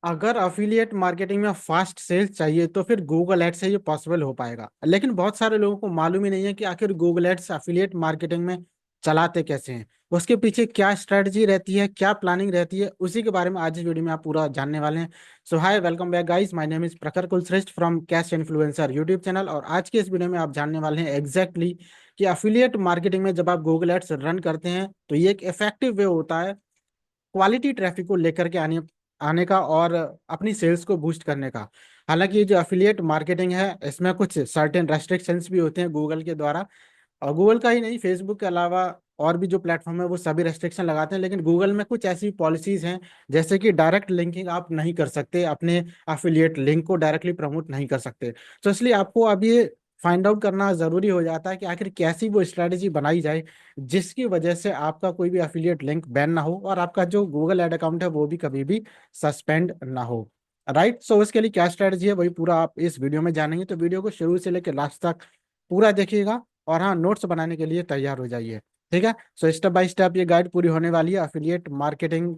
अगर affiliate marketing में fast sales चाहिए तो फिर गूगल एड्स से ये पॉसिबल हो पाएगा। लेकिन बहुत सारे लोगों को मालूम ही नहीं है कि आखिर गूगल एड्स अफिलिएट मार्केटिंग में चलाते कैसे हैं, उसके पीछे क्या स्ट्रेटजी रहती है, क्या प्लानिंग रहती है, उसी के बारे में आज इस वीडियो में आप पूरा जानने वाले हैं। So hi, welcome back guys, my name is Prakhar Kulshreshtha from Cash Influencer YouTube channel. और आज के इस वीडियो में आप जानने वाले हैं एग्जैक्टली कि अफिलिएट मार्केटिंग में जब आप गूगल एड्स रन करते हैं तो ये एक इफेक्टिव वे होता है क्वालिटी ट्रैफिक को लेकर के आने आने का और अपनी सेल्स को बूस्ट करने का। हालांकि ये जो अफिलिएट मार्केटिंग है इसमें कुछ सर्टेन रेस्ट्रिक्शंस भी होते हैं गूगल के द्वारा। और गूगल का ही नहीं, फेसबुक के अलावा और भी जो प्लेटफॉर्म है वो सभी रेस्ट्रिक्शन लगाते हैं। लेकिन गूगल में कुछ ऐसी पॉलिसीज हैं जैसे कि डायरेक्ट लिंकिंग आप नहीं कर सकते, अपने अफिलिएट लिंक को डायरेक्टली प्रमोट नहीं कर सकते। तो इसलिए आपको अब ये फाइंड आउट करना जरूरी हो जाता है कि आखिर कैसी वो स्ट्रेटेजी बनाई जाए जिसकी वजह से आपका कोई भी अफिलिएट लिंक बैन ना हो और आपका जो गूगल एड अकाउंट है वो भी कभी भी सस्पेंड ना हो। राइट, सो इसके लिए क्या स्ट्रेटजी है वही पूरा आप इस वीडियो में जानेंगे। तो वीडियो को शुरू से लेकर लास्ट तक पूरा देखिएगा और हाँ, नोट्स बनाने के लिए तैयार हो जाइए। ठीक है, सो स्टेप बाय स्टेप ये गाइड पूरी होने वाली है अफिलिएट मार्केटिंग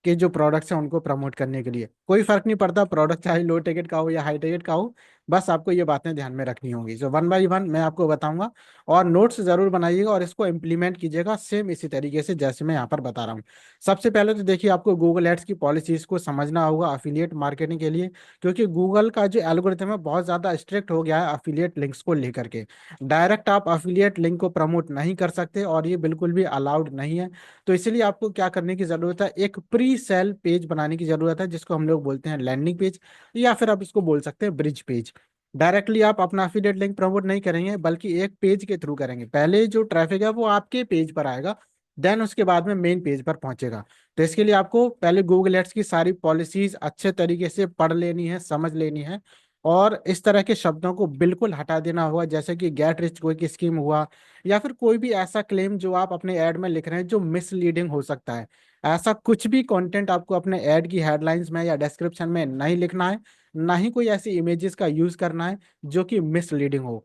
के जो प्रोडक्ट्स हैं उनको प्रमोट करने के लिए। कोई फर्क नहीं पड़ता प्रोडक्ट चाहे लो टिकट का हो या हाई टिकट का हो, बस आपको ये बातें ध्यान में रखनी होंगी। सो वन बाय वन मैं आपको बताऊंगा और नोट्स जरूर बनाइएगा और इसको इम्प्लीमेंट कीजिएगा सेम इसी तरीके से जैसे मैं यहाँ पर बता रहा हूँ। सबसे पहले तो देखिए, आपको गूगल एड्स की पॉलिसीज को समझना होगा अफिलिएट मार्केटिंग के लिए, क्योंकि गूगल का जो एल्गोरिथम है बहुत ज्यादा स्ट्रिक्ट हो गया है अफिलिएट लिंक्स को लेकर के। डायरेक्ट आप अफिलिएट लिंक को प्रमोट नहीं कर सकते और ये बिल्कुल भी अलाउड नहीं है। तो इसीलिए आपको क्या करने की जरूरत है, एक प्री सेल पेज बनाने की जरूरत है जिसको हम लोग बोलते हैं लैंडिंग पेज, या फिर आप इसको बोल सकते हैं ब्रिज पेज। डायरेक्टली आप अपना अफिलिएट लिंक प्रमोट नहीं करेंगे बल्कि एक पेज के थ्रू करेंगे। पहले जो ट्रैफिक है वो आपके पेज पर आएगा, देन उसके बाद में मेन पेज पर पहुंचेगा। तो इसके लिए आपको पहले गूगल एड्स की सारी पॉलिसीज अच्छे तरीके से पढ़ लेनी है, समझ लेनी है और इस तरह के शब्दों को बिल्कुल हटा देना होगा, जैसे कि गेट रिच क्विक स्कीम हुआ या फिर कोई भी ऐसा क्लेम जो आप अपने ऐड में लिख रहे हैं जो मिसलीडिंग हो सकता है। ऐसा कुछ भी कंटेंट आपको अपने ऐड की हेडलाइंस में या डिस्क्रिप्शन में नहीं लिखना है, ना ही कोई ऐसी इमेजेस का यूज करना है जो कि मिसलीडिंग हो।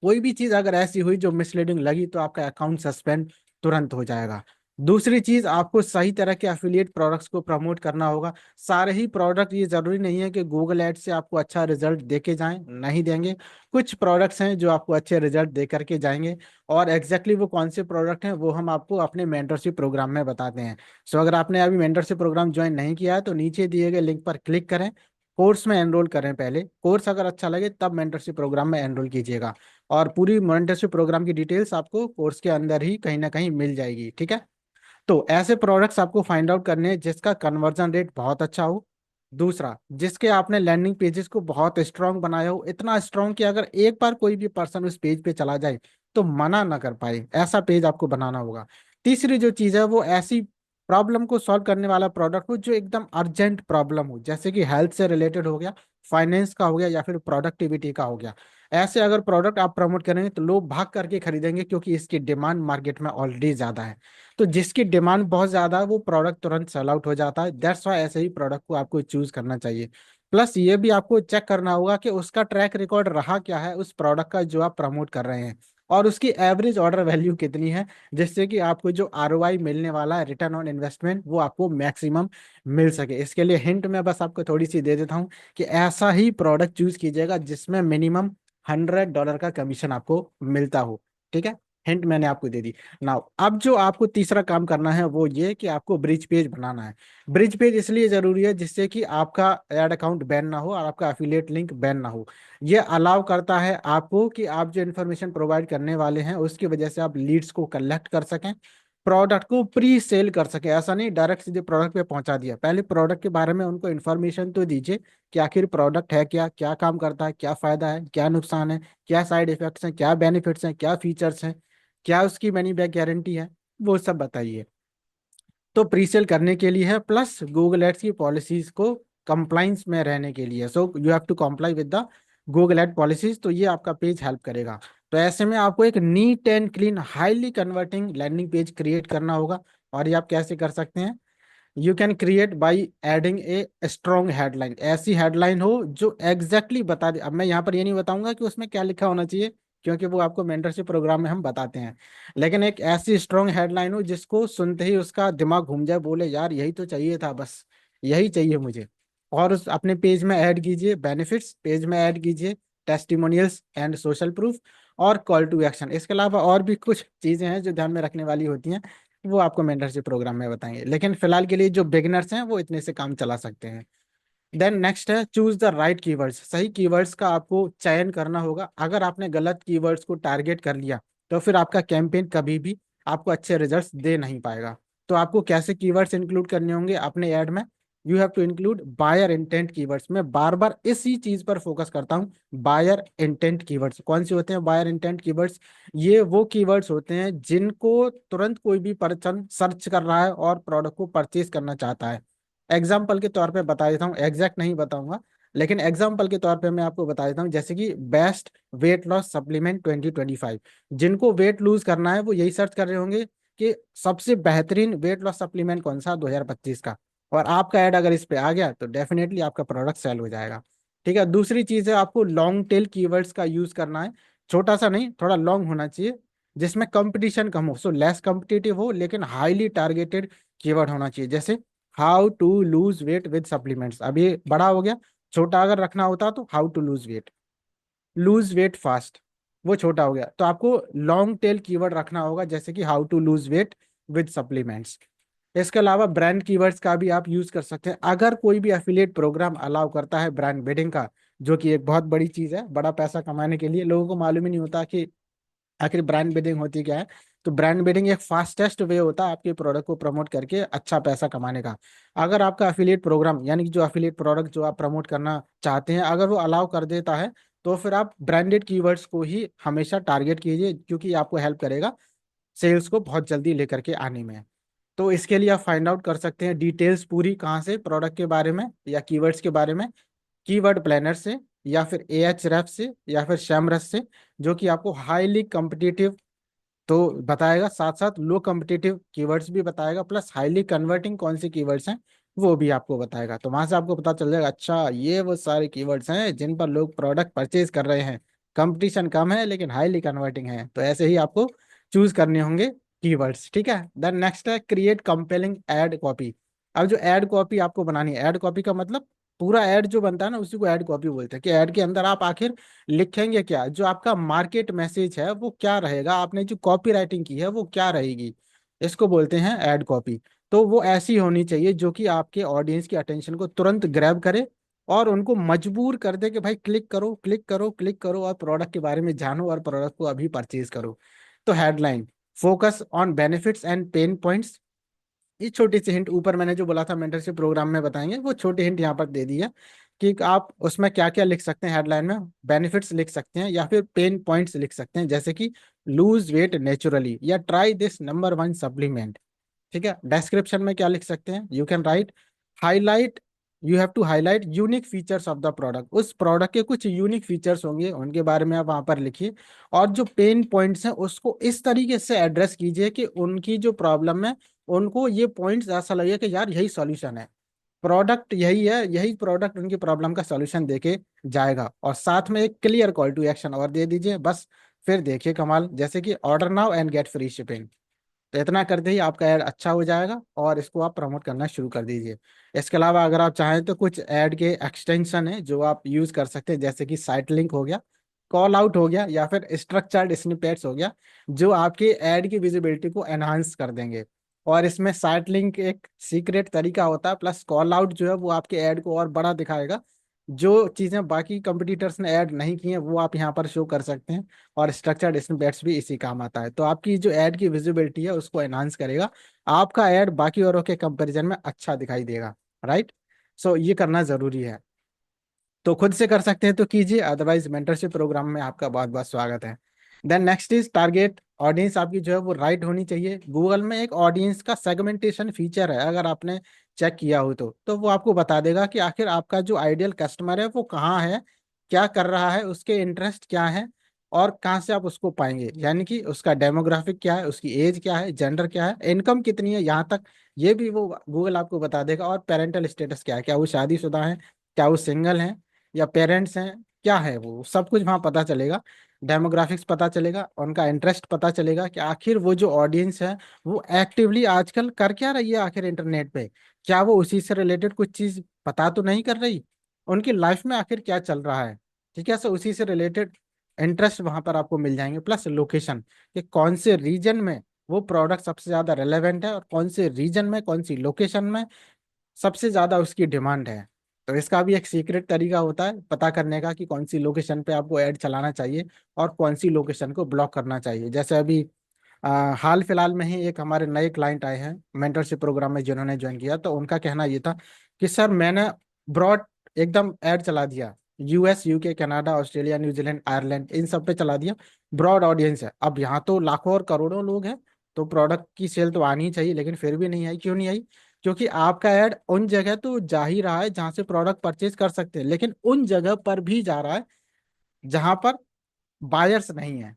कोई भी चीज अगर ऐसी हुई जो मिसलीडिंग लगी तो आपका अकाउंट सस्पेंड तुरंत हो जाएगा। दूसरी चीज, आपको सही तरह के एफिलिएट प्रोडक्ट्स को प्रमोट करना होगा। सारे ही प्रोडक्ट, ये जरूरी नहीं है कि गूगल एड से आपको अच्छा रिजल्ट देके जाएं, नहीं देंगे। कुछ प्रोडक्ट्स हैं जो आपको अच्छे रिजल्ट दे करके जाएंगे और एग्जैक्टली वो कौन से प्रोडक्ट हैं वो हम आपको अपने मेंटरशिप प्रोग्राम में बताते हैं। सो अगर आपने अभी मेंटरशिप प्रोग्राम ज्वाइन नहीं किया है तो नीचे दिए गए लिंक पर क्लिक करें, कोर्स में एनरोल करें। पहले कोर्स अगर अच्छा लगे तब मेंटरशिप प्रोग्राम में एनरोल कीजिएगा और पूरी मेंटरशिप प्रोग्राम की डिटेल्स आपको कोर्स के अंदर ही कहीं ना कहीं मिल जाएगी। ठीक है, तो ऐसे प्रोडक्ट्स आपको फाइंड आउट करने हैं जिसका कन्वर्जन रेट बहुत अच्छा हो। दूसरा, जिसके आपने लैंडिंग पेजेस को बहुत स्ट्रांग बनाया हो, इतना स्ट्रांग कि अगर एक बार कोई भी पर्सन उस पेज पे चला जाए तो मना ना कर पाए, ऐसा पेज आपको बनाना होगा। तीसरी जो चीज है वो ऐसी प्रॉब्लम को सॉल्व करने वाला प्रोडक्ट हो जो एकदम अर्जेंट प्रॉब्लम हो, जैसे कि हेल्थ से रिलेटेड हो गया, फाइनेंस का हो गया या फिर प्रोडक्टिविटी का हो गया। ऐसे अगर प्रोडक्ट आप प्रमोट करेंगे तो लोग भाग करके खरीदेंगे क्योंकि इसकी डिमांड मार्केट में ऑलरेडी ज्यादा है। तो जिसकी डिमांड बहुत ज्यादा है वो प्रोडक्ट तुरंत सेल आउट हो जाता है। दैट्स वाई ऐसे ही प्रोडक्ट को आपको चूज करना चाहिए। प्लस ये भी आपको चेक करना होगा कि उसका ट्रैक रिकॉर्ड रहा क्या है उस प्रोडक्ट का जो आप प्रमोट कर रहे हैं, और उसकी एवरेज ऑर्डर वैल्यू कितनी है, जिससे कि आपको जो आरओआई मिलने वाला है, रिटर्न ऑन इन्वेस्टमेंट, वो आपको मैक्सिमम मिल सके। इसके लिए हिंट मैं बस आपको थोड़ी सी दे देता हूँ कि ऐसा ही प्रोडक्ट चूज कीजिएगा जिसमें मिनिमम $100 का कमीशन आपको मिलता हो। ठीक है, हिंट मैंने आपको दे दी। नाउ अब जो आपको तीसरा काम करना है वो ये कि आपको ब्रिज पेज बनाना है। ब्रिज पेज इसलिए जरूरी है जिससे कि आपका एड अकाउंट बैन ना हो और आपका एफिलिएट लिंक बैन ना हो। ये अलाउ करता है आपको कि आप जो इन्फॉर्मेशन प्रोवाइड करने वाले हैं उसकी वजह से आप लीड्स को कलेक्ट कर सकें, प्रोडक्ट को प्री सेल कर सके। ऐसा नहीं डायरेक्ट सीधे प्रोडक्ट पे पहुंचा दिया, पहले प्रोडक्ट के बारे में उनको इन्फॉर्मेशन तो दीजिए कि आखिर प्रोडक्ट है क्या, क्या काम करता है, क्या फायदा है, क्या नुकसान है, क्या साइड इफेक्ट्स हैं, क्या बेनिफिट्स हैं, क्या फीचर्स हैं, क्या उसकी मनी बैक गारंटी है, वो सब बताइए। तो प्री सेल करने के लिए है, प्लस गूगल एड्स की पॉलिसीज को कंप्लाइंस में रहने के लिए। So you have to comply with the Google ad policies, तो ये आपका पेज हेल्प करेगा। तो ऐसे में आपको एक neat and clean highly converting landing page create करना होगा। और ये आप कैसे कर सकते हैं, you can create by adding a strong headline. ऐसी हेडलाइन हो जो एग्जैक्टली बता दे। अब मैं यहाँ पर ये नहीं बताऊंगा कि उसमें क्या लिखा होना चाहिए क्योंकि वो आपको मेंटरशिप प्रोग्राम में हम बताते हैं। लेकिन एक ऐसी स्ट्रॉन्ग हेडलाइन हो जिसको सुनते ही उसका दिमाग घूम जाए, बोले यार यही तो चाहिए था, बस यही चाहिए मुझे। और उस अपने पेज में ऐड कीजिए बेनिफिट्स, पेज में ऐड कीजिए टेस्टिमोनियल्स एंड सोशल प्रूफ और कॉल टू एक्शन। इसके अलावा और भी कुछ चीजें हैं जो ध्यान में रखने वाली होती हैं, वो आपको मेंटरशिप प्रोग्राम में बताएंगे, लेकिन फिलहाल के लिए जो बिगिनर्स हैं वो इतने से काम चला सकते हैं। देन नेक्स्ट है चूज द राइट कीवर्ड्स। सही कीवर्ड्स का आपको चयन करना होगा। अगर आपने गलत कीवर्ड्स को टारगेट कर लिया तो फिर आपका कैंपेन कभी भी आपको अच्छे रिजल्ट्स दे नहीं पाएगा। तो आपको कैसे कीवर्ड्स इंक्लूड करने होंगे अपने ऐड में? You have to include buyer intent keywords. मैं बार बार इसी चीज पर फोकस करता हूँ। बायर इंटेंट कीवर्ड्स कौन से होते हैं? बायर इंटेंट कीवर्ड्स ये वो कीवर्ड्स होते हैं जिनको तुरंत कोई भी पर्सन सर्च कर रहा है और प्रोडक्ट को परचेज करना चाहता है। एग्जाम्पल के तौर पे बता देता हूँ, एग्जैक्ट नहीं बताऊंगा, लेकिन एग्जाम्पल के तौर पे मैं आपको बता देता हूँ, जैसे कि बेस्ट वेट लॉस सप्लीमेंट 2025। जिनको वेट लूज करना है वो यही सर्च कर रहे होंगे कि सबसे बेहतरीन वेट लॉस सप्लीमेंट कौन सा 2025 का, और आपका ऐड अगर इस पे आ गया तो डेफिनेटली आपका प्रोडक्ट सेल हो जाएगा। ठीक है, दूसरी चीज है आपको लॉन्ग टेल कीवर्ड्स का यूज करना है। छोटा सा नहीं, थोड़ा लॉन्ग होना चाहिए, जिसमें कंपटीशन कम हो, सो लेस कॉम्पिटिटिव हो लेकिन हाईली टारगेटेड कीवर्ड होना चाहिए। जैसे how to lose weight with supplements, अब ये बड़ा हो गया, छोटा अगर रखना होता तो how to lose weight, lose weight fast, वो छोटा हो गया। तो आपको लॉन्ग टेल कीवर्ड रखना होगा, जैसे कि how to lose weight with supplements. इसके अलावा ब्रांड कीवर्ड्स का भी आप यूज कर सकते हैं। अगर कोई भी एफिलिएट प्रोग्राम अलाउ करता है ब्रांड बिल्डिंग का, जो कि एक बहुत बड़ी चीज है बड़ा पैसा कमाने के लिए, लोगों को मालूम ही नहीं होता कि आखिर ब्रांड बिल्डिंग होती क्या है। तो ब्रांड बिल्डिंग एक फास्टेस्ट वे होता है आपके प्रोडक्ट को प्रमोट करके अच्छा पैसा कमाने का। अगर आपका अफिलिएट प्रोग्राम यानी कि जो अफिलिएट प्रोडक्ट जो आप प्रमोट करना चाहते हैं अगर वो अलाउ कर देता है, तो फिर आप ब्रांडेड कीवर्ड्स को ही हमेशा टारगेट कीजिए, क्योंकि ये आपको हेल्प करेगा सेल्स को बहुत जल्दी लेकर के आने में। तो इसके लिए आप फाइंड आउट कर सकते हैं डिटेल्स पूरी कहाँ से, प्रोडक्ट के बारे में या कीवर्ड्स के बारे में, कीवर्ड प्लानर से या फिर AHREF से या फिर शैमरस से, जो कि आपको हाईली कम्पिटिटिव तो बताएगा, साथ साथ लो कम्पिटिटिव कीवर्ड्स भी बताएगा, प्लस हाईली कन्वर्टिंग कौन से कीवर्ड्स हैं वो भी आपको बताएगा। तो वहां से आपको पता चल जाएगा अच्छा ये वो सारे कीवर्ड्स हैं जिन पर लोग प्रोडक्ट परचेज कर रहे हैं, कंपटीशन कम है लेकिन हाईली कन्वर्टिंग है। तो ऐसे ही आपको चूज करने होंगे कीवर्ड्स। ठीक है, देन नेक्स्ट है क्रिएट कंपेलिंग एड कॉपी। अब जो एड कॉपी आपको बनानी है, एड कॉपी का मतलब पूरा ऐड जो बनता है ना उसी को एड कॉपी बोलते हैं, कि ऐड के अंदर आप आखिर लिखेंगे क्या, जो आपका मार्केट मैसेज है वो क्या रहेगा, आपने जो कॉपी राइटिंग की है वो क्या रहेगी, इसको बोलते हैं एड कॉपी। तो वो ऐसी होनी चाहिए जो कि आपके ऑडियंस की अटेंशन को तुरंत ग्रैब करे और उनको मजबूर कर दे कि भाई क्लिक करो क्लिक करो क्लिक करो और प्रोडक्ट के बारे में जानो और प्रोडक्ट को अभी परचेज करो। तो headline, focus on benefits and pen points. ये छोटी सी हिंट ऊपर मैंने जो बोला था मेंटरशिप प्रोग्राम में बताएंगे, वो छोटी हिंट यहाँ पर दे दी है कि आप उसमें क्या क्या लिख सकते हैं। हेडलाइन में बेनिफिट्स लिख सकते हैं या फिर पेन पॉइंट्स लिख सकते हैं, जैसे कि लूज वेट नेचुरली या try this number one supplement. ठीक है, डिस्क्रिप्शन में क्या लिख सकते हैं, you can write highlight, you have to highlight unique features of the product. उस प्रोडक्ट के कुछ यूनिक फीचर्स होंगे उनके बारे में आप वहां पर लिखिए, और जो पेन पॉइंट्स हैं उसको इस तरीके से एड्रेस कीजिए कि उनकी जो प्रॉब्लम है उनको ये पॉइंट्स ऐसा लगे कि यार यही सॉल्यूशन है, प्रोडक्ट यही है, यही प्रोडक्ट उनकी प्रॉब्लम का सॉल्यूशन देके जाएगा। और साथ में एक क्लियर कॉल टू एक्शन और दे दीजिए बस, फिर देखिए कमाल, जैसे कि order now and get free shipping. तो इतना करते ही आपका ऐड अच्छा हो जाएगा और इसको आप प्रमोट करना शुरू कर दीजिए। इसके अलावा अगर आप चाहें तो कुछ ऐड के एक्सटेंशन है जो आप यूज कर सकते हैं, जैसे कि साइट लिंक हो गया, कॉल आउट हो गया या फिर स्ट्रक्चर्ड स्निपेट्स हो गया, जो आपके ऐड की विजिबिलिटी को एनहांस कर देंगे। और इसमें साइट लिंक एक सीक्रेट तरीका होता है, प्लस कॉल आउट जो है वो आपके ऐड को और बड़ा दिखाएगा, जो चीजें बाकी कंपटीटर्स ने ऐड नहीं की हैं वो आप यहाँ पर शो कर सकते हैं। और स्ट्रक्चर्ड स्निपेट्स भी इसी काम आता है, तो आपकी जो ऐड की विजिबिलिटी है उसको एनहांस करेगा, आपका ऐड बाकी औरों के कंपैरिजन में अच्छा दिखाई देगा। राइट, सो ये करना जरूरी है। तो खुद से कर सकते हैं तो कीजिए, अदरवाइज मेंटरशिप प्रोग्राम में आपका बहुत बहुत स्वागत है। Then next is target audience. आपकी जो है वो राइट होनी चाहिए। गूगल में एक ऑडियंस का सेगमेंटेशन फीचर है, अगर आपने चेक किया हो तो वो आपको बता देगा कि आखिर आपका जो आइडियल कस्टमर है वो कहाँ है, क्या कर रहा है, उसके इंटरेस्ट क्या है और कहाँ से आप उसको पाएंगे, यानी कि उसका डेमोग्राफिक क्या है, उसकी एज क्या है, जेंडर क्या है, इनकम कितनी है, यहाँ तक ये भी वो गूगल आपको बता देगा। और पेरेंटल स्टेटस क्या है, क्या वो शादीशुदा है, क्या वो सिंगल है या पेरेंट्स हैं, क्या है, वो सब कुछ वहाँ पता चलेगा। डेमोग्राफिक्स पता चलेगा, उनका इंटरेस्ट पता चलेगा कि आखिर वो जो ऑडियंस है वो एक्टिवली आजकल कर क्या रही है आखिर इंटरनेट पे, क्या वो उसी से रिलेटेड कुछ चीज पता तो नहीं कर रही उनकी लाइफ में आखिर क्या चल रहा है। ठीक है, सो उसी से रिलेटेड इंटरेस्ट वहां पर आपको मिल जाएंगे, प्लस लोकेशन कि कौन से रीजन में वो प्रोडक्ट सबसे ज्यादा रेलेवेंट है और कौन से रीजन में, कौन सी लोकेशन में सबसे ज्यादा उसकी डिमांड है। तो इसका भी एक सीक्रेट तरीका होता है पता करने का कि कौन सी लोकेशन पे आपको ऐड चलाना चाहिए और कौन सी लोकेशन को ब्लॉक करना चाहिए। जैसे अभी हाल फिलहाल में ही एक हमारे नए क्लाइंट आए हैं मेंटरशिप प्रोग्राम में जिन्होंने ज्वाइन किया, तो उनका कहना ये था कि सर मैंने ब्रॉड एकदम ऐड चला दिया, US, UK, Canada, Australia, New Zealand, Ireland, इन सब पे चला दिया। ब्रॉड ऑडियंस है, अब यहाँ तो लाखों और करोड़ों लोग हैं, तो प्रोडक्ट की सेल तो आनी ही चाहिए, लेकिन फिर भी नहीं आई। क्यों नहीं आई? क्योंकि आपका ऐड उन जगह तो जा ही रहा है जहां से प्रोडक्ट परचेज कर सकते हैं, लेकिन उन जगह पर भी जा रहा है जहां पर बायर्स नहीं है,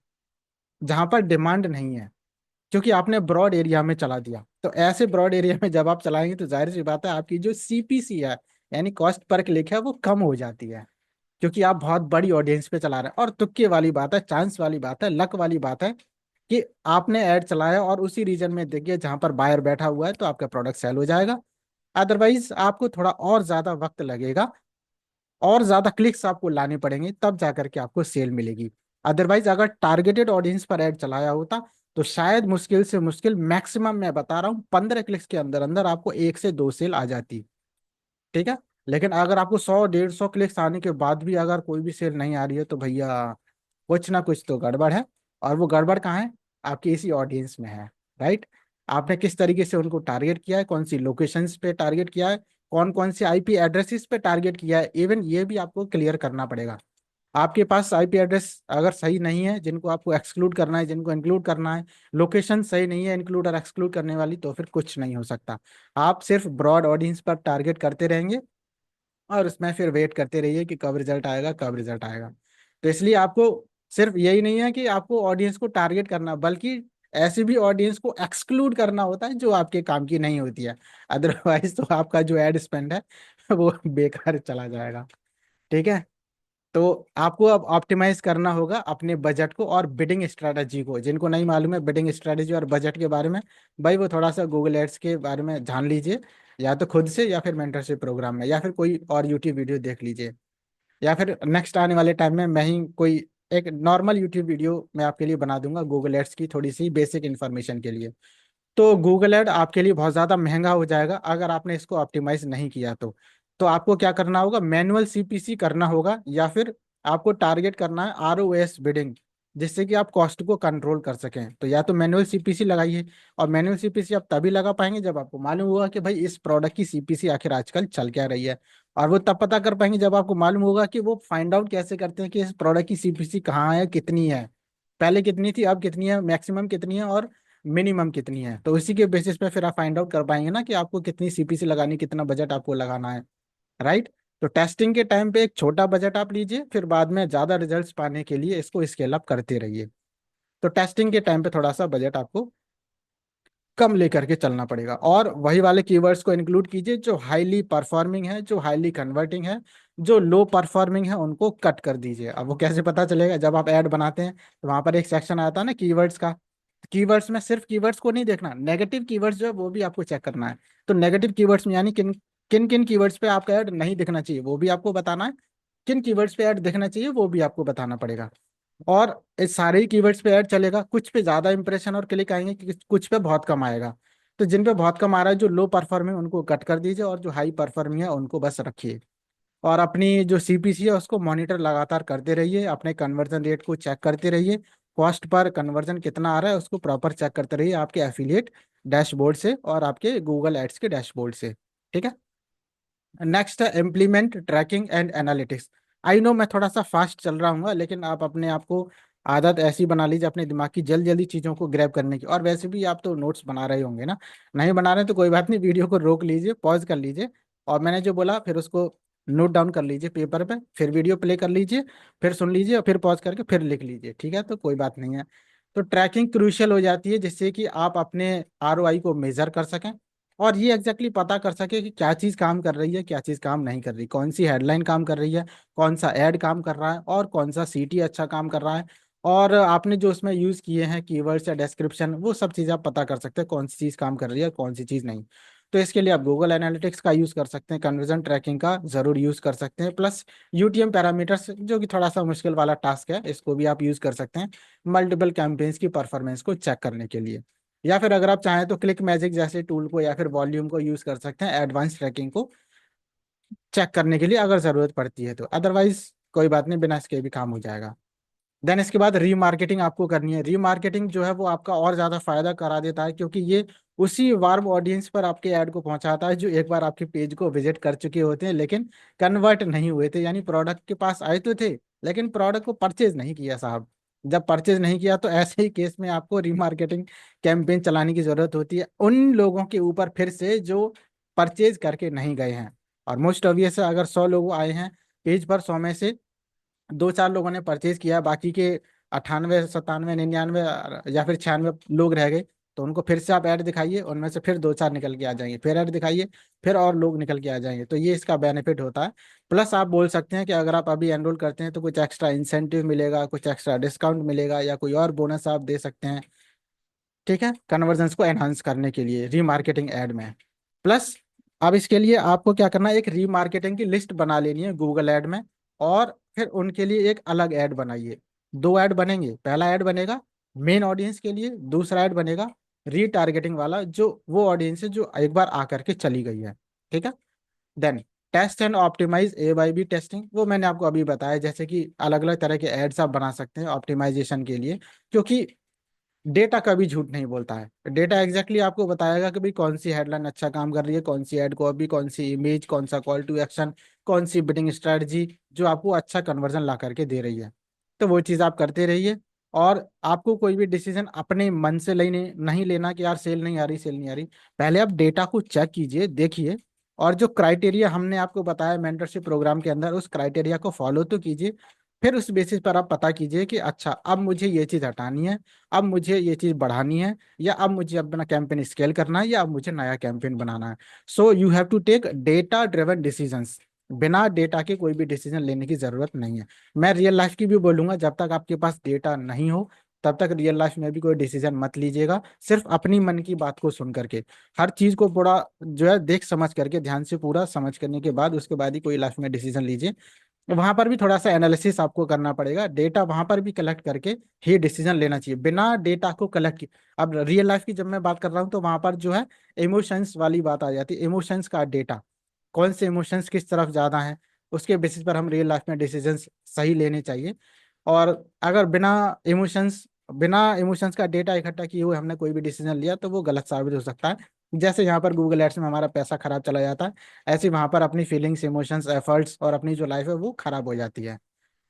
जहां पर डिमांड नहीं है, क्योंकि आपने ब्रॉड एरिया में चला दिया। तो ऐसे ब्रॉड एरिया में जब आप चलाएंगे तो जाहिर सी बात है आपकी जो सीपीसी है, यानी कॉस्ट पर क्लिक है, वो कम हो जाती है, क्योंकि आप बहुत बड़ी ऑडियंस पे चला रहे हैं। और तुक्के वाली बात है, चांस वाली बात है, लक वाली बात है कि आपने ऐड चलाया और उसी रीजन में देखिए जहां पर बायर बैठा हुआ है, तो आपका प्रोडक्ट सेल हो जाएगा। अदरवाइज आपको थोड़ा और ज्यादा वक्त लगेगा और ज्यादा क्लिक्स आपको लाने पड़ेंगे, तब जाकर के आपको सेल मिलेगी। अदरवाइज अगर टारगेटेड ऑडियंस पर ऐड चलाया होता तो शायद मुश्किल से मुश्किल, मैक्सिमम मैं बता रहा हूँ, 15 क्लिक्स के अंदर अंदर आपको 1 से 2 सेल आ जाती। ठीक है, लेकिन अगर आपको 100 150 क्लिक्स आने के बाद भी अगर कोई भी सेल नहीं आ रही है तो भैया कुछ ना कुछ तो गड़बड़ है। और वो गड़बड़ कहाँ है? आपकी इसी ऑडियंस में है। राइट, आपने किस तरीके से उनको टारगेट किया है, कौन सी लोकेशंस पे टारगेट किया है, कौन कौन से आईपी एड्रेसेस पे टारगेट किया है, इवन ये भी आपको क्लियर करना पड़ेगा। आपके पास आईपी एड्रेस अगर सही नहीं है, जिनको आपको एक्सक्लूड करना है, जिनको इंक्लूड करना है, लोकेशन सही नहीं है इंक्लूड और एक्सक्लूड करने वाली, तो फिर कुछ नहीं हो सकता। आप सिर्फ ब्रॉड ऑडियंस पर टारगेट करते रहेंगे और उसमें फिर वेट करते रहिए कि कब रिजल्ट आएगा, कब रिजल्ट आएगा। तो इसलिए आपको सिर्फ यही नहीं है कि आपको ऑडियंस को टारगेट करना, बल्कि ऐसी भी ऑडियंस को एक्सक्लूड करना होता है जो आपके काम की नहीं होती है। अदरवाइज तो आपका जो एड स्पेंड है वो बेकार चला जाएगा। ठीक है, तो आपको अब ऑप्टिमाइज करना होगा अपने बजट को और बिडिंग स्ट्रेटजी को। जिनको नहीं मालूम है बिडिंग स्ट्रेटजी और बजट के बारे में, भाई वो थोड़ा सा गूगल एड्स के बारे में जान लीजिए, या तो खुद से या फिर मेंटरशिप प्रोग्राम में, या फिर कोई और यूट्यूब वीडियो देख लीजिए, या फिर नेक्स्ट आने वाले टाइम में मैं ही कोई एक नॉर्मल यूट्यूब वीडियो मैं आपके लिए बना दूंगा गूगल एड्स की थोड़ी सी बेसिक इन्फॉर्मेशन के लिए। तो गूगल ऐड आपके लिए बहुत ज़्यादा महंगा हो जाएगा अगर आपने इसको ऑप्टिमाइज नहीं किया तो आपको क्या करना होगा? मैनुअल सीपीसी करना होगा, या फिर आपको टारगेट करना है आरओएस बिडिंग, जिससे कि आप कॉस्ट को कंट्रोल कर सकें। तो या तो मैनुअल सीपीसी लगाइए, और मैनुअल सीपीसी आप तभी लगा पाएंगे जब आपको मालूम होगा कि भाई इस प्रोडक्ट की सीपीसी आखिर आजकल चल क्या रही है। और वो तब पता कर पाएंगे जब आपको मालूम होगा कि वो फाइंड आउट कैसे करते हैं कि इस प्रोडक्ट की सीपीसी कहाँ है, कितनी है, पहले कितनी थी, अब कितनी है, मैक्सिमम कितनी है और मिनिमम कितनी है। तो इसी के बेसिस पे फिर आप फाइंड आउट कर पाएंगे ना कि आपको कितनी सीपीसी लगानी, कितना बजट आपको लगाना है। राइट, तो टेस्टिंग के टाइम पे एक छोटा बजट आप लीजिए, फिर बाद में ज्यादा रिजल्ट्स पाने के लिए इसको स्केल अप करते रहिए। तो टेस्टिंग के टाइम पे थोड़ा सा बजट आपको कम लेकर के चलना पड़ेगा, और वही वाले कीवर्ड्स को इंक्लूड कीजिए जो हाईली परफॉर्मिंग है, जो हाईली कन्वर्टिंग है। जो लो परफॉर्मिंग है उनको कट कर दीजिए। अब वो कैसे पता चलेगा? जब आप ऐड बनाते हैं तो वहां पर एक सेक्शन आता है ना कीवर्ड्स का। कीवर्ड्स में सिर्फ कीवर्ड्स को नहीं देखना, नेगेटिव कीवर्ड्स जो है वो भी आपको चेक करना है। तो नेगेटिव कीवर्ड्स में यानी किन किन किन कीवर्ड्स पे आपका ऐड नहीं दिखना चाहिए वो भी आपको बताना है, किन कीवर्ड्स पे ऐड दिखना चाहिए वो भी आपको बताना पड़ेगा। और इस सारे ही कीवर्ड्स पे ऐड चलेगा, कुछ पे ज्यादा इंप्रेशन और क्लिक आएंगे, कुछ पे बहुत कम आएगा। तो जिन पे बहुत कम आ रहा है, जो लो परफॉर्मिंग उनको कट कर दीजिए, और जो हाई परफॉर्मिंग है उनको बस रखिए। और अपनी जो सीपीसी है उसको मॉनिटर लगातार करते रहिए, अपने कन्वर्जन रेट को चेक करते रहिए, कॉस्ट पर कन्वर्जन कितना आ रहा है उसको प्रॉपर चेक करते रहिए आपके एफिलिएट डैशबोर्ड से और आपके गूगल एड्स के डैशबोर्ड से। ठीक है, नेक्स्ट है implement tracking and analytics. I know मैं थोड़ा सा फास्ट चल रहा हूँ, लेकिन आप अपने आप को आदत ऐसी बना लीजिए अपने दिमाग की जल्दी जल्दी चीज़ों को ग्रैब करने की। और वैसे भी आप तो नोट्स बना रहे होंगे ना, नहीं बना रहे तो कोई बात नहीं, वीडियो को रोक लीजिए, पॉज कर लीजिए, और मैंने जो बोला फिर उसको नोट डाउन कर लीजिए पेपर पे, फिर वीडियो प्ले कर लीजिए, फिर सुन लीजिए और फिर पॉज करके फिर लिख लीजिए। ठीक है, तो कोई बात नहीं है। तो ट्रैकिंग क्रूशियल हो जाती है, जिससे कि आप अपने आरओआई को मेजर कर सकें, और ये एग्जैक्टली पता कर सके कि क्या चीज़ काम कर रही है, क्या चीज़ काम नहीं कर रही, कौन सी हेडलाइन काम कर रही है, कौन सा ऐड काम कर रहा है, और कौन सा सीटी अच्छा काम कर रहा है। और आपने जो उसमें यूज़ किए हैं कीवर्ड्स या डिस्क्रिप्शन, वो सब चीज़ आप पता कर सकते हैं कौन सी चीज़ काम कर रही है और कौन सी चीज़ नहीं। तो इसके लिए आप गूगल एनालिटिक्स का यूज़ कर सकते हैं, कन्वर्जन ट्रैकिंग का ज़रूर यूज़ कर सकते हैं, प्लस यूटीएम पैरामीटर्स जो कि थोड़ा सा मुश्किल वाला टास्क है, इसको भी आप यूज़ कर सकते हैं मल्टीपल कैंपेन्स की परफॉर्मेंस को चेक करने के लिए। या फिर अगर आप चाहें तो क्लिक मैजिक जैसे टूल को या फिर वॉल्यूम को यूज़ कर सकते हैं एडवांस ट्रैकिंग को चेक करने के लिए अगर ज़रूरत पड़ती है तो। अदरवाइज कोई बात नहीं, बिना इसके भी काम हो जाएगा। देन इसके बाद रीमार्केटिंग आपको करनी है। रीमार्केटिंग जो है वो आपका और ज़्यादा फायदा करा देता है, क्योंकि ये उसी वार्म ऑडियंस पर आपके ऐड को पहुंचाता है जो एक बार आपके पेज को विजिट कर चुके होते हैं लेकिन कन्वर्ट नहीं हुए थे, यानी प्रोडक्ट के पास आए तो थे लेकिन प्रोडक्ट को परचेज नहीं किया साहब। जब परचेज नहीं किया तो ऐसे ही केस में आपको रीमार्केटिंग कैंपेन चलाने की जरूरत होती है उन लोगों के ऊपर फिर से जो परचेज करके नहीं गए हैं। और मोस्ट ऑब्वियस है, अगर 100 लोग आए हैं पेज पर, 100 में से 2-4 लोगों ने परचेज किया, बाकी के 98 97 99 या फिर 96 लोग रह गए, तो उनको फिर से आप ऐड दिखाइए, उनमें से फिर 2-4 निकल के आ जाएंगे, फिर ऐड दिखाइए, फिर और लोग निकल के आ जाएंगे। तो ये इसका बेनिफिट होता है। प्लस आप बोल सकते हैं कि अगर आप अभी एनरोल करते हैं तो कुछ एक्स्ट्रा इंसेंटिव मिलेगा, कुछ एक्स्ट्रा डिस्काउंट मिलेगा, या कोई और बोनस आप दे सकते हैं, ठीक है, कन्वर्जन्स को एनहांस करने के लिए रीमार्केटिंग ऐड में। प्लस अब इसके लिए आपको क्या करना है, एक रीमार्केटिंग की लिस्ट बना लेनी है गूगल ऐड में, और फिर उनके लिए एक अलग ऐड बनाइए। 2 ऐड बनेंगे, पहला ऐड बनेगा मेन ऑडियंस के लिए, दूसरा ऐड बनेगा रीटारगेटिंग वाला, जो वो ऑडियंस है जो एक बार आकर के चली गई है, ठीक है। Then test and optimise A/B testing, वो मैंने आपको अभी बताया, जैसे कि अलग अलग तरह के एड्स आप बना सकते हैं ऑप्टिमाइजेशन के लिए, क्योंकि डेटा कभी झूठ नहीं बोलता है। डेटा एग्जैक्टली आपको बताएगा कि भाई कौन सी हेडलाइन अच्छा काम कर रही है, कौन सी एड कॉपी, कौन सी इमेज, कौन सा कॉल टू एक्शन, कौन सी बिडिंग स्ट्रेटजी जो आपको अच्छा कन्वर्जन ला करके दे रही है। तो वो चीज़ आप करते रहिए। और आपको कोई भी डिसीजन अपने मन से लेने नहीं लेना कि यार सेल नहीं आ रही, सेल नहीं आ रही। पहले आप डेटा को चेक कीजिए, देखिए, और जो क्राइटेरिया हमने आपको बताया मेंटरशिप प्रोग्राम के अंदर, उस क्राइटेरिया को फॉलो तो कीजिए। फिर उस बेसिस पर आप पता कीजिए कि अच्छा अब मुझे ये चीज़ हटानी है, अब मुझे ये चीज़ बढ़ानी है, या अब मुझे अपना कैंपेन स्केल करना है, या अब मुझे नया कैंपेन बनाना है। So you have to take data driven decisions. बिना डेटा के कोई भी डिसीजन लेने की जरूरत नहीं है। मैं रियल लाइफ की भी बोलूंगा, जब तक आपके पास डेटा नहीं हो तब तक रियल लाइफ में भी कोई डिसीजन मत लीजिएगा, सिर्फ अपनी मन की बात को सुन करके। हर चीज को पूरा जो है देख समझ करके, ध्यान से पूरा समझ करने के बाद उसके बाद ही कोई लाइफ में डिसीजन लीजिए। वहां पर भी थोड़ा सा एनालिसिस आपको करना पड़ेगा, डेटा वहां पर भी कलेक्ट करके ही डिसीजन लेना चाहिए। बिना डेटा को कलेक्ट किए, अब रियल लाइफ की जब मैं बात कर रहा हूँ तो वहां पर जो है इमोशंस वाली बात आ जाती है। इमोशंस का डेटा, कौन से इमोशंस किस तरफ ज्यादा हैं, उसके बेसिस पर हम रियल लाइफ में डिसीजंस सही लेने चाहिए। और अगर बिना इमोशंस का डेटा इकट्ठा किए हुए हमने कोई भी डिसीजन लिया तो वो गलत साबित हो सकता है। जैसे यहाँ पर गूगल एड्स में हमारा पैसा खराब चला जाता है, ऐसे वहां पर अपनी फीलिंग्स, इमोशंस, एफर्ट्स और अपनी जो लाइफ है वो खराब हो जाती है,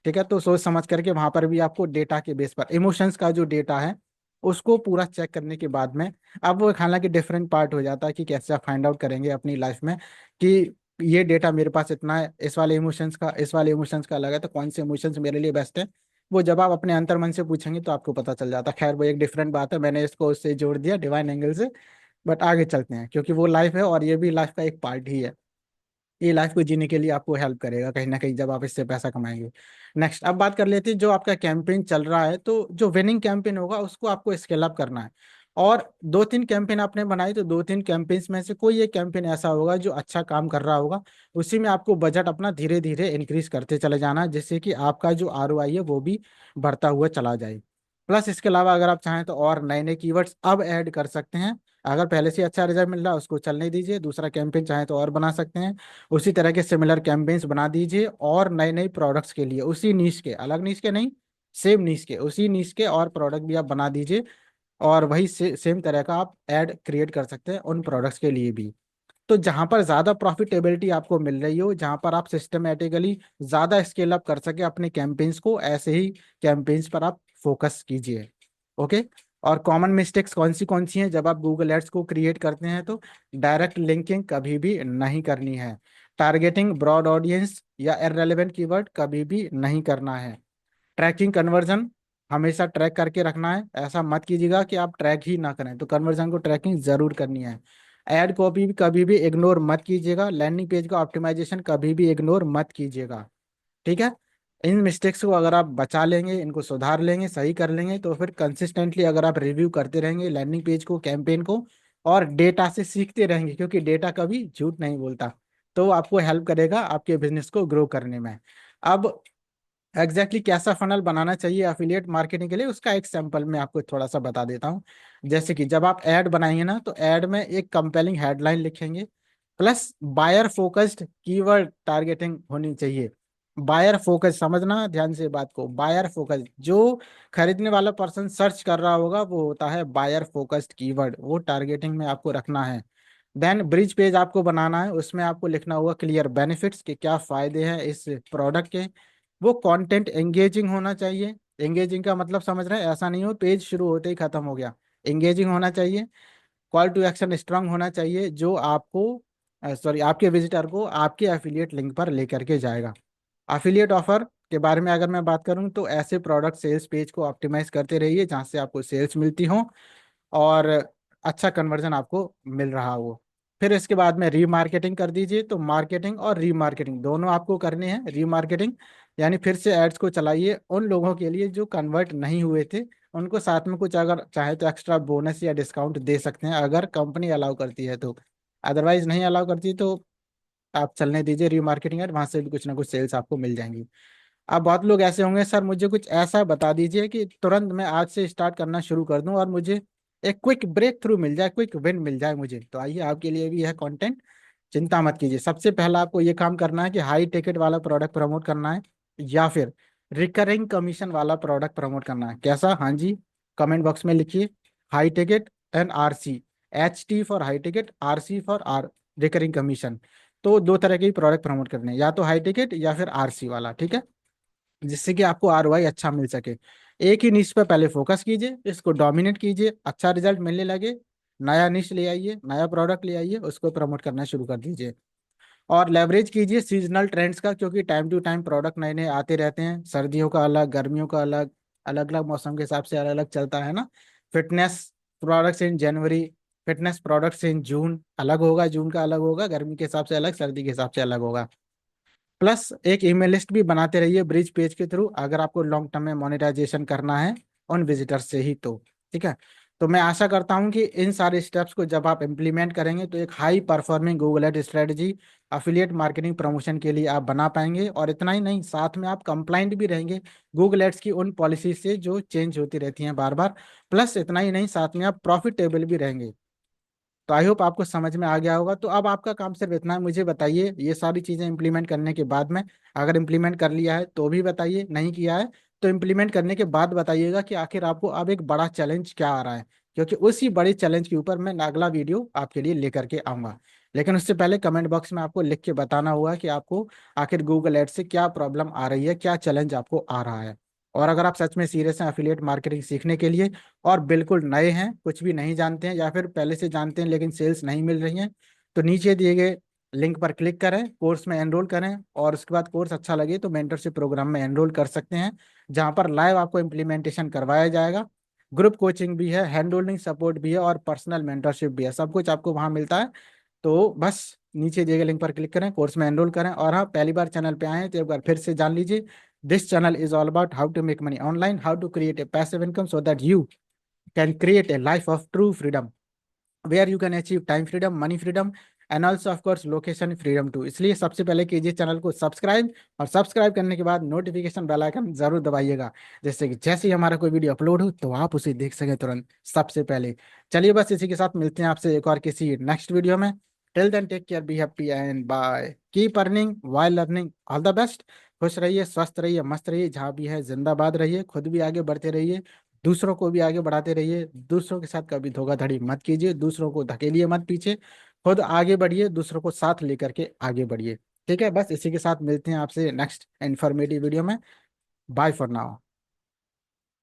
ठीक है। तो सोच समझ करके वहां पर भी आपको डेटा के बेस पर इमोशंस का जो डेटा है उसको पूरा चेक करने के बाद में, अब वो हालांकि डिफरेंट पार्ट हो जाता है कि कैसे आप फाइंड आउट करेंगे अपनी लाइफ में कि ये डेटा मेरे पास इतना है, इस वाले इमोशंस का अलग है, तो कौन से इमोशंस मेरे लिए बेस्ट है। वो जब आप अपने अंतर मन से पूछेंगे तो आपको पता चल जाता है। खैर वो एक डिफरेंट बात है, मैंने इसको उससे जोड़ दिया डिवाइन एंगल से। बट आगे चलते हैं, क्योंकि वो लाइफ है और ये भी लाइफ का एक पार्ट ही है। ये लाइफ को जीने के लिए आपको हेल्प करेगा कहीं ना कहीं जब आप इससे पैसा कमाएंगे। नेक्स्ट अब बात कर लेते हैं, जो आपका कैंपेन चल रहा है तो जो विनिंग कैंपेन होगा उसको आपको स्केल अप करना है। और 2-3 कैंपेन आपने बनाई तो 2-3 कैंपेन्स में से कोई एक कैंपेन ऐसा होगा जो अच्छा काम कर रहा होगा, उसी में आपको बजट अपना धीरे धीरे इंक्रीज करते चले जाना है, जिससे कि आपका जो ROI है वो भी बढ़ता हुआ चला जाए। प्लस इसके अलावा अगर आप चाहें तो और नए नए कीवर्ड्स अब ऐड कर सकते हैं। अगर पहले से अच्छा रिजल्ट मिल रहा है उसको चलने दीजिए, दूसरा कैंपेन चाहे तो और बना सकते हैं। उसी तरह के सिमिलर कैंपेन्स बना दीजिए और नए नए प्रोडक्ट्स के लिए उसी नीश के, अलग नीश के नहीं, सेम नीश के, उसी नीश के और प्रोडक्ट भी आप बना दीजिए। और वही सेम तरह का आप ऐड क्रिएट कर सकते हैं उन प्रोडक्ट्स के लिए भी। तो जहां पर ज्यादा प्रॉफिटेबिलिटी आपको मिल रही हो, जहां पर आप सिस्टमेटिकली ज्यादा स्केल अप कर सके अपने कैंपेन्स को, ऐसे ही कैंपेन्स पर आप फोकस कीजिए। ओके। और कॉमन मिस्टेक्स कौन सी हैं जब आप गूगल एड्स को क्रिएट करते हैं, तो डायरेक्ट लिंकिंग कभी भी नहीं करनी है, टारगेटिंग ब्रॉड ऑडियंस या इररेलेवेंट कीवर्ड कभी भी नहीं करना है, ट्रैकिंग कन्वर्जन हमेशा ट्रैक करके रखना है। ऐसा मत कीजिएगा कि आप ट्रैक ही ना करें, तो कन्वर्जन को ट्रैकिंग जरूर करनी है। ऐड कॉपी भी कभी भी इग्नोर मत कीजिएगा, लैंडिंग पेज का ऑप्टिमाइजेशन कभी भी इग्नोर मत कीजिएगा, ठीक है। इन मिस्टेक्स को अगर आप बचा लेंगे, इनको सुधार लेंगे, सही कर लेंगे, तो फिर कंसिस्टेंटली अगर आप रिव्यू करते रहेंगे लैंडिंग पेज को, कैंपेन को, और डेटा से सीखते रहेंगे, क्योंकि डेटा कभी झूठ नहीं बोलता। तो आपको हेल्प करेगा आपके बिजनेस को ग्रो करने में। अब कैसा फनल बनाना चाहिए अफिलिएट मार्केटिंग के लिए, उसका एक सैंपल मैं आपको थोड़ा सा बता देता हूँ। जैसे कि जब आप ऐड बनाएंगे ना, तो ऐड में एक कंपेलिंग हेडलाइन लिखेंगे, plus buyer focused keyword targeting होनी चाहिए। बायर फोकस, समझना ध्यान से बात को, बायर फोकस, जो खरीदने वाला पर्सन सर्च कर रहा होगा वो होता है बायर फोकस्ड कीवर्ड, वो टारगेटिंग में आपको रखना है। देन ब्रिज पेज आपको बनाना है, उसमें आपको लिखना होगा क्लियर बेनिफिट्स के क्या फायदे हैं इस प्रोडक्ट के। वो कंटेंट एंगेजिंग होना चाहिए। एंगेजिंग का मतलब समझ रहे हैं, ऐसा नहीं हो पेज शुरू होते ही खत्म हो गया। एंगेजिंग होना चाहिए। कॉल टू एक्शन स्ट्रांग होना चाहिए, जो आपको सॉरी आपके विजिटर को आपके एफिलिएट लिंक पर लेकर के जाएगा। अफिलिएट ऑफर के बारे में अगर मैं बात करूं, तो ऐसे प्रोडक्ट सेल्स पेज को ऑप्टिमाइज करते रहिए जहां से आपको सेल्स मिलती हो और अच्छा कन्वर्जन आपको मिल रहा हो। फिर इसके बाद में रीमार्केटिंग कर दीजिए। तो मार्केटिंग और रीमार्केटिंग दोनों आपको करनी है। रीमार्केटिंग यानी फिर से एड्स को चलाइए उन लोगों के लिए जो कन्वर्ट नहीं हुए थे, उनको साथ में कुछ अगर चाहे तो एक्स्ट्रा बोनस या डिस्काउंट दे सकते हैं, अगर कंपनी अलाउ करती है तो। अदरवाइज नहीं अलाउ करती तो आप चलने दीजिए रीमार्केटिंग, और वहां से भी कुछ ना कुछ सेल्स आपको मिल जाएंगी। अब बहुत लोग ऐसे होंगे, सर मुझे कुछ ऐसा बता दीजिए कि तुरंत मैं आज से स्टार्ट करना शुरू कर दूं और मुझे एक क्विक ब्रेक थ्रू मिल जाए, क्विक विन मिल जाए मुझे। तो आइए आपके लिए भी यह कंटेंट, चिंता मत कीजिए। सबसे पहला आपको ये काम करना है कि हाई टिकट वाला प्रोडक्ट प्रमोट करना है, या फिर रिकरिंग कमीशन वाला प्रोडक्ट प्रमोट करना है। कैसा? हाँ जी, कमेंट बॉक्स में लिखिए। High ticket and RC, HT for high ticket, RC for R recurring commission. तो दो तरह के प्रोडक्ट प्रमोट करने हैं, या तो हाई टिकट या फिर RC वाला, ठीक है, जिससे कि आपको ROI अच्छा मिल सके। एक ही निश पे पहले फोकस कीजिए, इसको डोमिनेट कीजिए, अच्छा रिजल्ट मिलने लगे, नया निश ले आइए, नया प्रोडक्ट ले आइए, उसको प्रमोट करना शुरू कर दीजिए। और लेवरेज कीजिए सीजनल ट्रेंड्स का, क्योंकि टाइम टू टाइम प्रोडक्ट नए नए आते रहते हैं। सर्दियों का अलग, गर्मियों का अलग, अलग अलग मौसम के हिसाब से अलग अलग चलता है ना। Fitness products in January, fitness products in June अलग होगा, जून का अलग होगा, गर्मी के हिसाब से अलग, सर्दी के हिसाब से अलग होगा। प्लस एक ईमेल लिस्ट भी बनाते रहिए ब्रिज पेज के थ्रू, अगर आपको लॉन्ग टर्म में मोनेटाइजेशन करना है उन विजिटर से ही तो। ठीक है। तो मैं आशा करता हूं कि इन सारे स्टेप्स को जब आप इम्प्लीमेंट करेंगे तो एक high performing Google ad strategy affiliate marketing promotion के लिए आप बना पाएंगे। और इतना ही नहीं, साथ में आप कंप्लाइंट भी रहेंगे गूगल एड्स की उन पॉलिसी से जो चेंज होती रहती हैं बार बार। प्लस इतना ही नहीं, साथ में आप प्रॉफिटेबल भी रहेंगे। तो आई होप आपको समझ में आ गया होगा। तो अब आपका काम सिर्फ इतना है, मुझे बताइए ये सारी चीजें इंप्लीमेंट करने के बाद में, अगर इंप्लीमेंट कर लिया है तो भी बताइए, नहीं किया है तो इंप्लीमेंट करने के बाद बताइएगा कि आखिर आपको अब एक बड़ा चैलेंज क्या आ रहा है, क्योंकि उसी बड़े चैलेंज के ऊपर मैं अगला वीडियो आपके लिए लेकर के आऊंगा। लेकिन उससे पहले कमेंट बॉक्स में आपको लिख के बताना होगा कि आपको आखिर गूगल एड से क्या प्रॉब्लम आ रही है, क्या चैलेंज आपको आ रहा है। और अगर आप सच में सीरियस हैं एफिलिएट मार्केटिंग सीखने के लिए, और बिल्कुल नए हैं, कुछ भी नहीं जानते हैं, या फिर पहले से जानते हैं लेकिन सेल्स नहीं मिल रही हैं, तो नीचे दिए गए लिंक पर क्लिक करें, कोर्स में एनरोल करें, और उसके बाद कोर्स अच्छा लगे तो मेंटरशिप प्रोग्राम में एनरोल कर सकते हैं, जहां पर लाइव आपको इम्प्लीमेंटेशन करवाया जाएगा। ग्रुप कोचिंग भी है, हैंड होल्डिंग सपोर्ट भी है, और पर्सनल मेंटरशिप भी है, सब कुछ आपको वहां मिलता है। तो बस नीचे दिए गए लिंक पर क्लिक करें, कोर्स में एनरोल करें। और हाँ, पहली बार चैनल पे आए हैं तो एक बार फिर से जान लीजिए, this channel is all about how to make money online, how to create a passive income so that you can create a life of true freedom where you can achieve time freedom, money freedom and also of course location freedom too। इसलिए सबसे पहले कीजिए channel को subscribe, और subscribe करने के बाद notification bell icon जरूर दबाइएगा, जिससे कि जैसे ही हमारा कोई वीडियो अपलोड हो तो आप उसे देख सकें तुरंत सबसे पहले। चलिए बस इसी के साथ मिलते हैं आपसे एक और किसी नेक्स्ट वीडियो में। Till then take care, be happy and bye, keep earning while learning, all the best. खुश रहिए, स्वस्थ रहिए, मस्त रहिए, जहाँ भी है जिंदाबाद रहिए, खुद भी आगे बढ़ते रहिए, दूसरों को भी आगे बढ़ाते रहिए। दूसरों के साथ कभी धोखाधड़ी मत कीजिए, दूसरों को धकेलिए मत पीछे, खुद आगे बढ़िए, दूसरों को साथ लेकर के आगे बढ़िए। ठीक है, बस इसी के साथ मिलते हैं आपसे नेक्स्ट इन्फॉर्मेटिव वीडियो में। Bye for now.